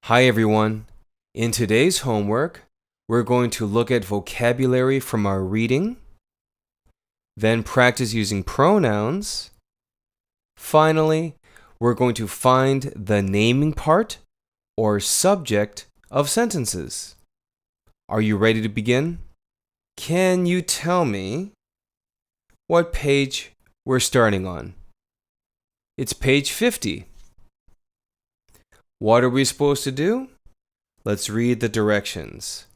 Hi everyone. In today's homework, we're going to look at vocabulary from our reading, then practice using pronouns. Finally, we're going to find the naming part or subject of sentences. Are you ready to begin? Can you tell me what page we're starting on? It's page 50. What are we supposed to do? Let's read the directions.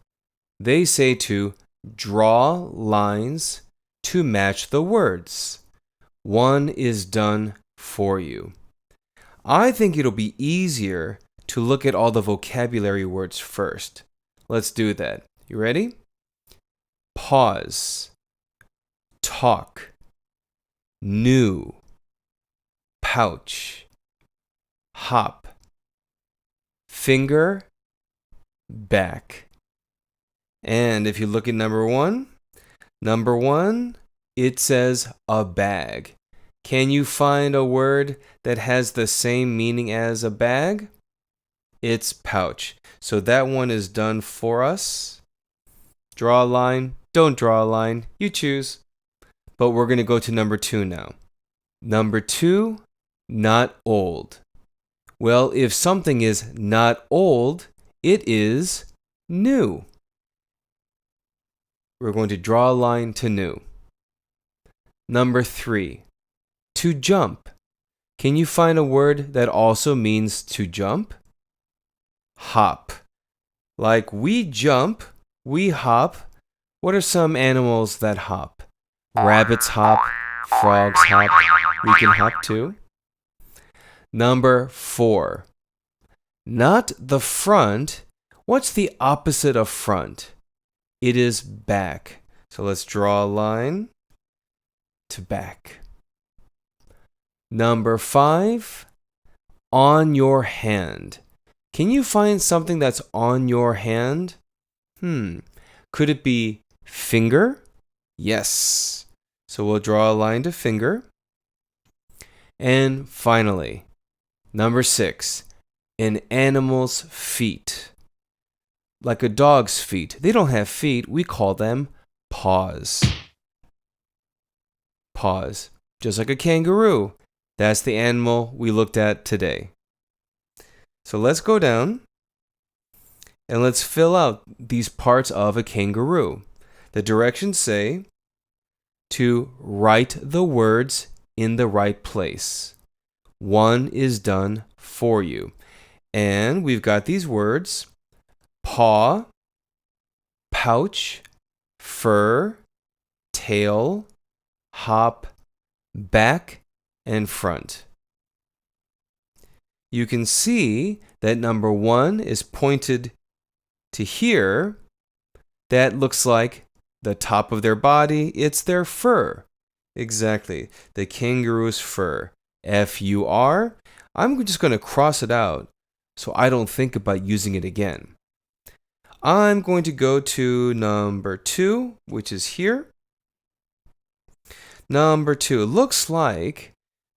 They say to draw lines to match the words. One is done for you. I think it'll be easier to look at all the vocabulary words first. Let's do that. You ready? Pause, talk, new, pouch, hop, finger, back. And if you look at number one, it says a bag. Can you find a word that has the same meaning as a bag? It's pouch. So that one is done for us. Draw a line, don't draw a line, you choose. But we're going to go to number two now. Number two, not old. Well, if something is not old, it is new. We're going to draw a line to new. Number three, to jump. Can you find a word that also means to jump? Hop. Like we jump, we hop. What are some animals that hop? Rabbits hop, frogs hop. We can hop too. Number four, not the front. What's the opposite of front? It is back. So let's draw a line to back. Number five, on your hand. Can you find something that's on your hand? Could it be finger? Yes. So we'll draw a line to finger. And finally, number six, an animal's feet. Like a dog's feet. They don't have feet. We call them paws. Paws. Just like a kangaroo. That's the animal we looked at today. So let's go down and let's fill out these parts of a kangaroo. The directions say to write the words in the right place. One is done for you. And we've got these words: paw, pouch, fur, tail, hop, back, and front. You can see that number one is pointed to here. That looks like the top of their body. It's their fur. Exactly. The kangaroo's fur. F-U-R. I'm just going to cross it out so I don't think about using it again. I'm going to go to number two, which is here. Number two. Looks like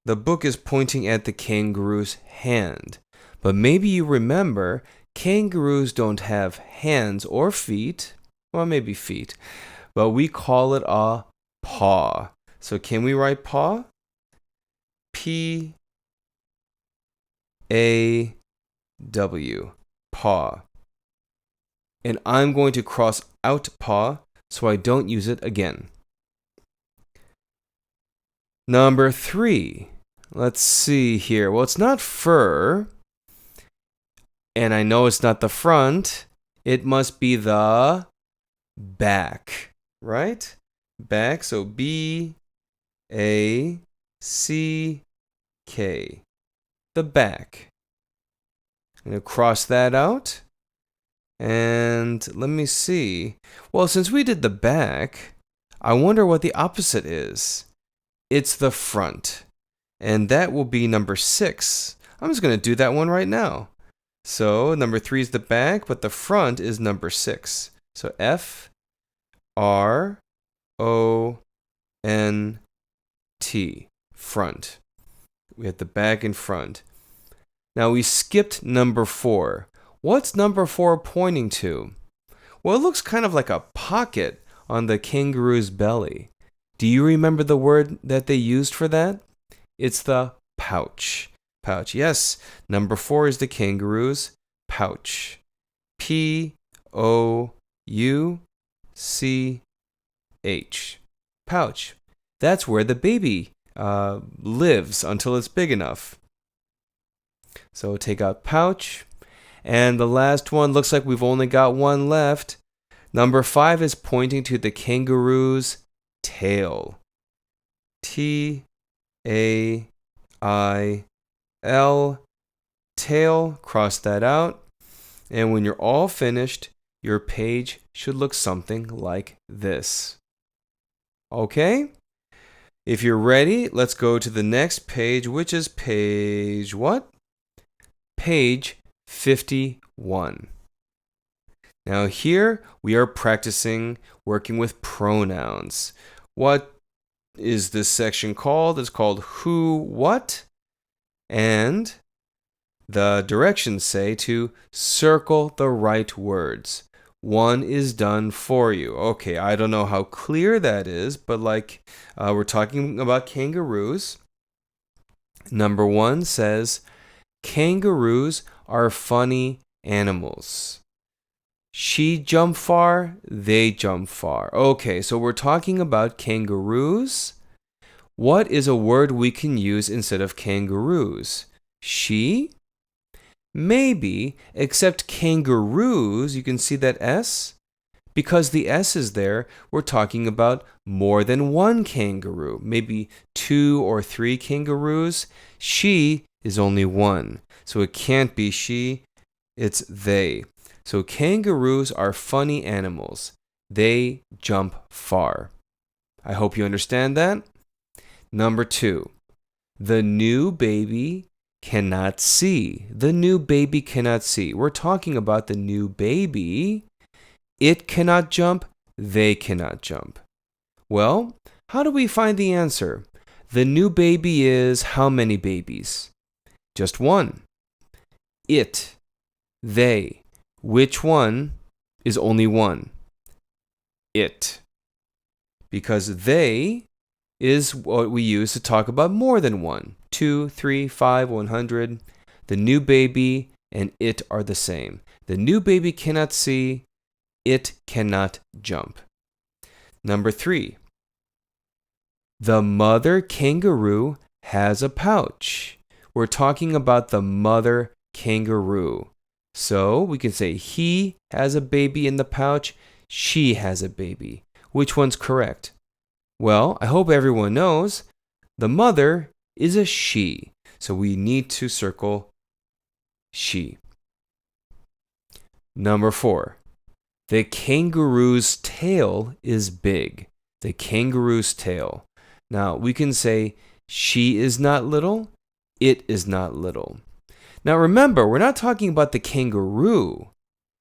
the book is pointing at the kangaroo's hand. But maybe you remember, kangaroos don't have hands or feet. Well, maybe feet. But we call it a paw. So can we write paw? P-A-W. Paw. And I'm going to cross out paw so I don't use it again. Number three. Let's see here. Well, it's not fur. And I know it's not the front. It must be the back, right? Back. So B-A-C-K. The back. I'm going to cross that out. And let me see. Well, since we did the back, I wonder what the opposite is. It's the front. And that will be number six. I'm just going to do that one right now. So number three is the back, but the front is number six. So F-R-O-N-T. Front. We have the back and front. Now we skipped number four. What's number 4 pointing to? Well, it looks kind of like a pocket on the kangaroo's belly. Do you remember the word that they used for that? It's the pouch. Pouch. Yes, number 4 is the kangaroo's pouch. Pouch. Pouch. That's where the baby lives until it's big enough. So take out pouch. And the last one looks like we've only got one left. Number 5 is pointing to the kangaroo's tail. Tail. Tail. Cross that out. And when you're all finished, your page should look something like this. Okay? If you're ready, let's go to the next page, which is page what? Page 51. Now here we are practicing working with pronouns. What is this section called? It's called who, what, and the directions say to circle the right words. One is done for you. Okay, I don't know how clear that is, but we're talking about kangaroos. Number 1 says, kangaroos are funny animals. She jump far, they jump far. Okay, so we're talking about kangaroos. What is a word we can use instead of kangaroos? She? Maybe, except kangaroos, you can see that S? Because the S is there, we're talking about more than one kangaroo, maybe 2 or 3 kangaroos. She is only one, so it can't be she, it's they. So kangaroos are funny animals. They jump far. I hope you understand that. Number 2, the new baby cannot see. The new baby cannot see. We're talking about the new baby. It cannot jump. They cannot jump. Well, how do we find the answer? The new baby is how many babies? Just one. It. They. Which one is only one? It. Because they is what we use to talk about more than one. 2, 3, 5, 100. The new baby and it are the same. The new baby cannot see. It cannot jump. Number 3. The mother kangaroo has a pouch. We're talking about the mother kangaroo. So we can say he has a baby in the pouch. She has a baby. Which one's correct? Well, I hope everyone knows the mother is a she. So we need to circle she. Number 4. The kangaroo's tail is big. The kangaroo's tail. Now, we can say she is not little, it is not little. Now, remember, we're not talking about the kangaroo.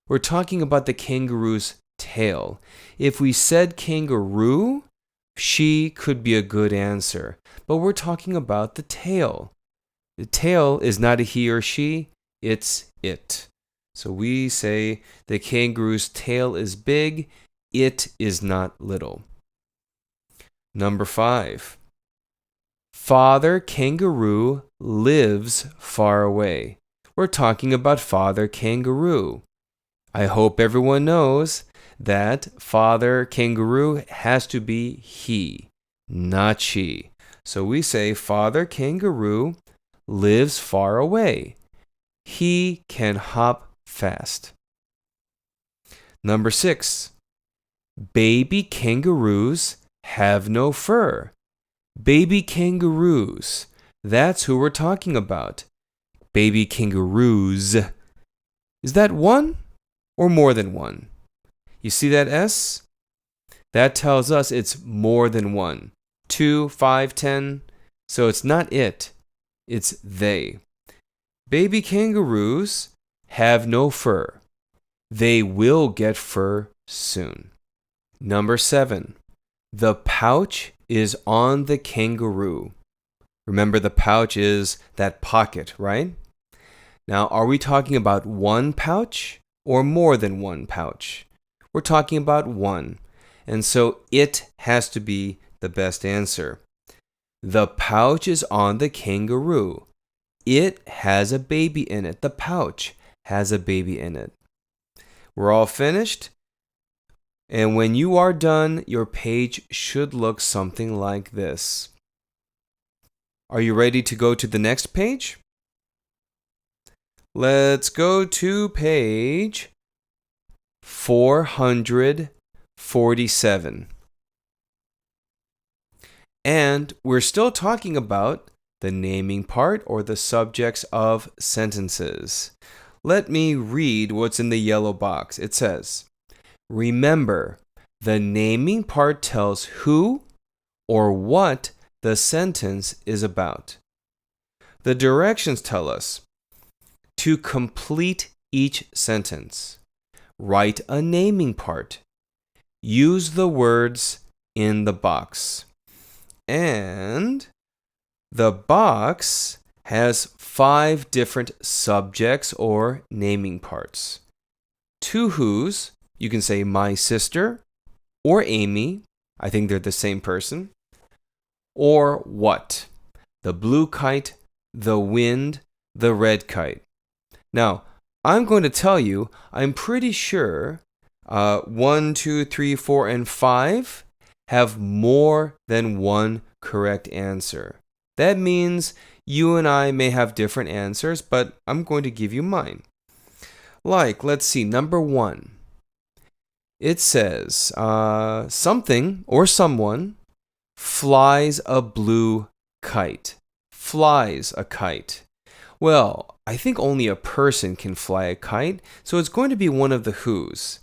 We're talking about the kangaroo's tail. If we said kangaroo, she could be a good answer. But we're talking about the tail. The tail is not a he or she, it's it. So we say the kangaroo's tail is big, it is not little. Number 5. Father kangaroo lives far away. We're talking about father kangaroo. I hope everyone knows that father kangaroo has to be he, not she. So we say father kangaroo lives far away. He can hop fast. Number 6. Baby kangaroos have no fur. Baby kangaroos. That's who we're talking about. Baby kangaroos. Is that one or more than one? You see that S? That tells us it's more than one. 2, 5, 10. So it's not it. It's they. Baby kangaroos have no fur. They will get fur soon. Number 7. The pouch is on the kangaroo. Remember, the pouch is that pocket, right? Now, are we talking about one pouch or more than one pouch? We're talking about one. And so it has to be the best answer. The pouch is on the kangaroo. It has a baby in it. The pouch has a baby in it. We're all finished. And when you are done, your page should look something like this. Are you ready to go to the next page? Let's go to page 447. And we're still talking about the naming part or the subjects of sentences. Let me read what's in the yellow box. It says, remember, the naming part tells who or what the sentence is about. The directions tell us to complete each sentence. Write a naming part. Use the words in the box. And the box has 5 different subjects or naming parts. To whose, you can say my sister or Amy. I think they're the same person. Or what? The blue kite, the wind, the red kite. Now, I'm going to tell you, I'm pretty sure 1, 2, 3, 4, and 5 have more than one correct answer. That means you and I may have different answers, but I'm going to give you mine. Like, let's see, number 1. It says, something or someone flies a blue kite. Flies a kite. Well, I think only a person can fly a kite, so it's going to be one of the whos.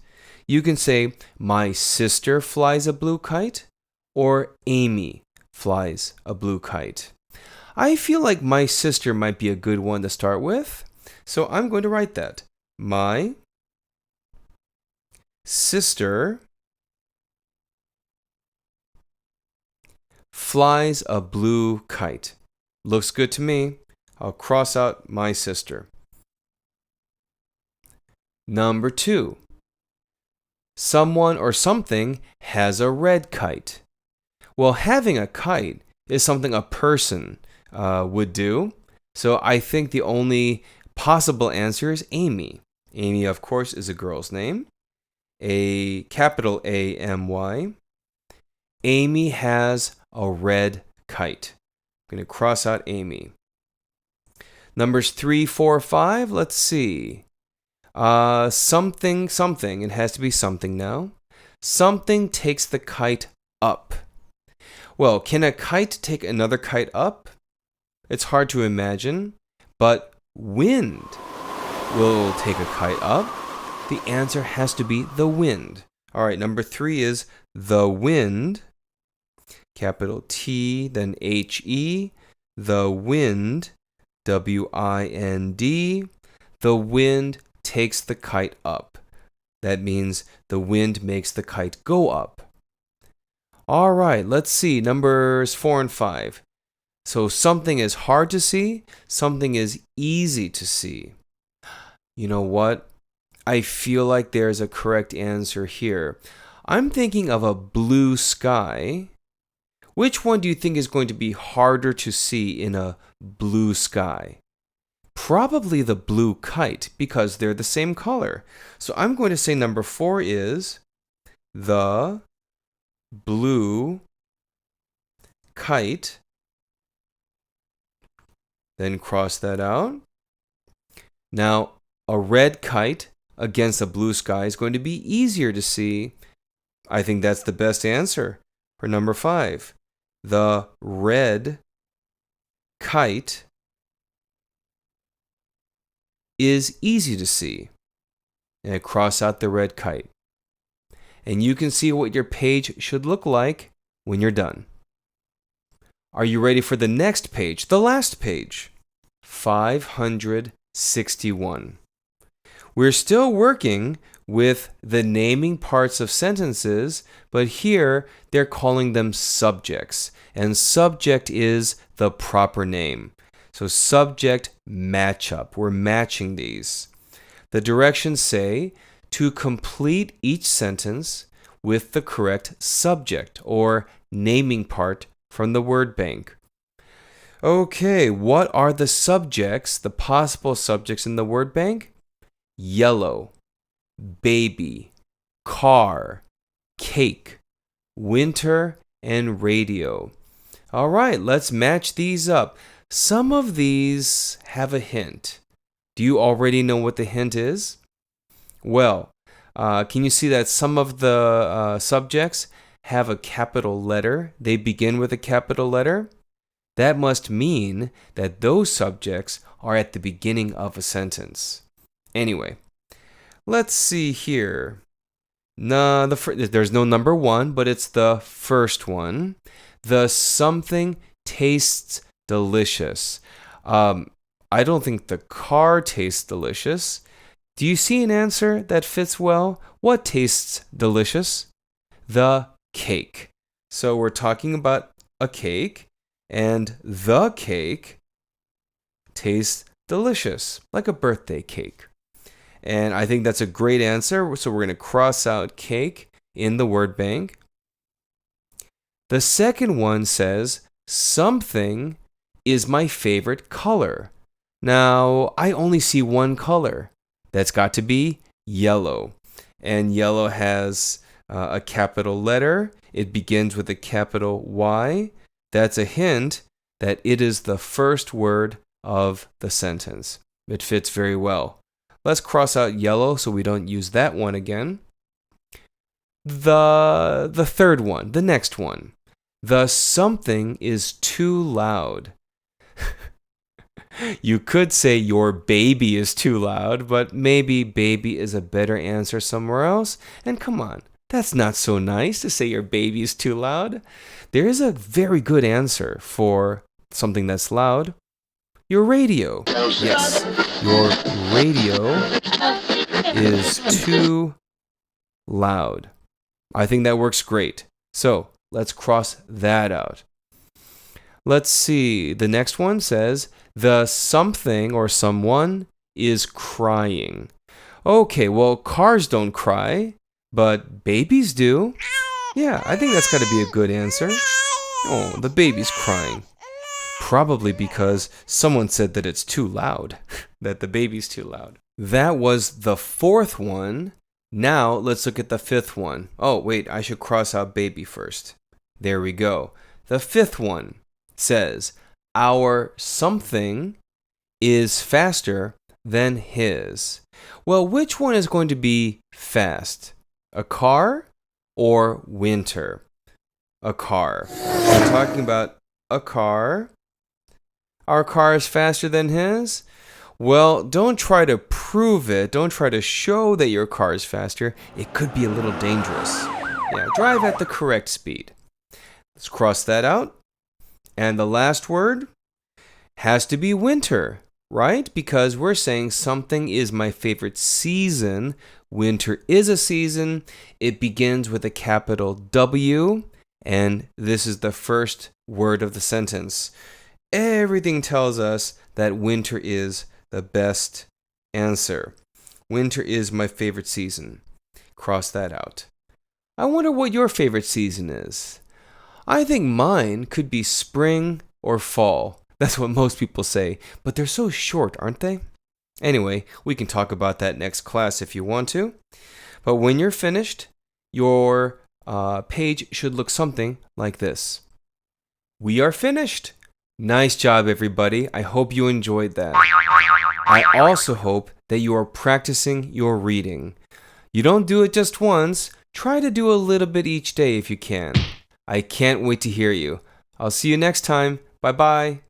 You can say, my sister flies a blue kite, or Amy flies a blue kite. I feel like my sister might be a good one to start with, so I'm going to write that. My sister flies a blue kite. Looks good to me. I'll cross out my sister. Number 2. Someone or something has a red kite. Well, having a kite is something a person would do. So I think the only possible answer is Amy. Amy, of course, is a girl's name. A capital A-M-Y. Amy has a red kite. I'm going to cross out Amy. Numbers 3, 4, 5. Let's see. Something. It has to be something now. Something takes the kite up. Well, can a kite take another kite up? It's hard to imagine, but wind will take a kite up. The answer has to be the wind. All right, number 3 is the wind. Capital T, then H-E. The wind. W-I-N-D. The wind takes the kite up. That means the wind makes the kite go up. All right, let's see. Numbers 4 and 5. So something is hard to see. Something is easy to see. You know what? I feel like there's a correct answer here. I'm thinking of a blue sky. Which one do you think is going to be harder to see in a blue sky? Probably the blue kite, because they're the same color. So I'm going to say number 4 is the blue kite. Then cross that out. Now, a red kite against a blue sky is going to be easier to see. I think that's the best answer for number 5. The red kite is easy to see. And I cross out the red kite. And you can see what your page should look like when you're done. Are you ready for the next page, the last page? 561. We're still working with the naming parts of sentences, but here they're calling them subjects, and subject is the proper name. So subject matchup. We're matching these. The directions say to complete each sentence with the correct subject or naming part from the word bank. Okay, what are the subjects, the possible subjects in the word bank? Yellow, baby, car, cake, winter, and radio. All right, let's match these up. Some of these have a hint. Do you already know what the hint is? Well, can you see that some of the subjects have a capital letter? They begin with a capital letter? That must mean that those subjects are at the beginning of a sentence. Anyway, let's see here. No, there's no number one, but it's the first one. The something tastes delicious. I don't think the car tastes delicious. Do you see an answer that fits well? What tastes delicious? The cake. So we're talking about a cake, and the cake tastes delicious, like a birthday cake. And I think that's a great answer. So we're going to cross out cake in the word bank. The second one says, something is my favorite color. Now, I only see one color. That's got to be yellow. And yellow has a capital letter. It begins with a capital Y. That's a hint that it is the first word of the sentence. It fits very well. Let's cross out yellow so we don't use that one again. The third one, the next one. The something is too loud. You could say your baby is too loud, but maybe baby is a better answer somewhere else. And come on, that's not so nice to say your baby is too loud. There is a very good answer for something that's loud. Your radio. Yes, your radio is too loud. I think that works great. So let's cross that out. Let's see. The next one says, the something or someone is crying. Okay, well, cars don't cry, but babies do. Yeah, I think that's got to be a good answer. Oh, the baby's crying. Probably because someone said that it's too loud, that the baby's too loud. That was the fourth one. Now let's look at the fifth one. Oh, wait, I should cross out baby first. There we go. The fifth one says, our something is faster than his. Well, which one is going to be fast? A car or winter? A car. We're talking about a car. Our car is faster than his? Well, don't try to prove it. Don't try to show that your car is faster. It could be a little dangerous. Yeah, drive at the correct speed. Let's cross that out. And the last word has to be winter, right? Because we're saying something is my favorite season. Winter is a season. It begins with a capital W, and this is the first word of the sentence. Everything tells us that winter is the best answer. Winter is my favorite season. Cross that out. I wonder what your favorite season is. I think mine could be spring or fall. That's what most people say, but they're so short, aren't they? Anyway, we can talk about that next class if you want to. But when you're finished, your page should look something like this. We are finished. Nice job, everybody. I hope you enjoyed that. I also hope that you are practicing your reading. You don't do it just once. Try to do a little bit each day if you can. I can't wait to hear you. I'll see you next time. Bye-bye.